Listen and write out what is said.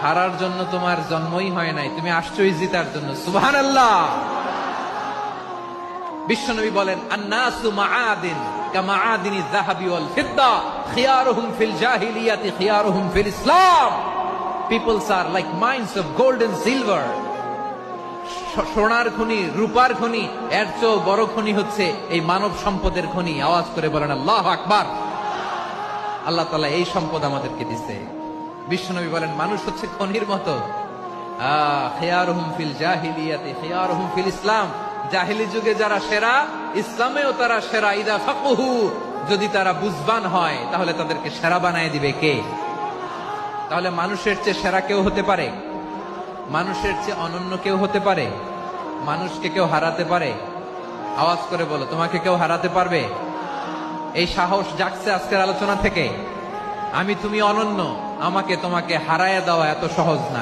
হারার জন্য তোমার জন্মই হয় নাই, তুমি আসছোই জিতার জন্য। সুবহানাল্লাহ। বিশ্বনবী বলেন, আন্নাসু মাআদিন কামাআদিনিজ যাহাবি ওয়াল ফিদ্দা খিয়ারুহুম ফিল জাহিলিয়াতি খিয়ারুহুম ফিল ইসলাম। Peoples are like mines of gold and silver. সোনার খনি, রূপার খনি, এর চেয়েও বড় খনি হচ্ছে এই মানব সম্পদের খনি। আওয়াজ করে বলেন আল্লাহু আকবার। আল্লাহ তাআলা এই সম্পদ আমাদেরকে দিয়েছে। বিশ্বনবী বলেন, মানুষ হচ্ছে খনির মতো। খিয়ারুহুম ফিল জাহিলিয়াতি খিয়ারুহুম ফিল ইসলাম। জাহিলি যুগে যারা সেরা, ইসলামেও তারা সেরা। ইদা ফাকহু, যদি তারা বুঝবান হয় তাহলে তাদেরকে সেরা বানায় দিবে কে? তাহলে মানুষের চেয়ে সেরা কেউ হতে পারে? মানুষের চেয়ে অনন্য কেউ হতে পারে? মানুষকে কেউ হারাতে পারে? আওয়াজ করে বলো, তোমাকে কেউ হারাতে পারবে? এই সাহস জাগছে আজকের আলোচনা থেকে। আমি তুমি অনন্য, আমাকে তোমাকে হারায় দেওয়া এত সহজ না।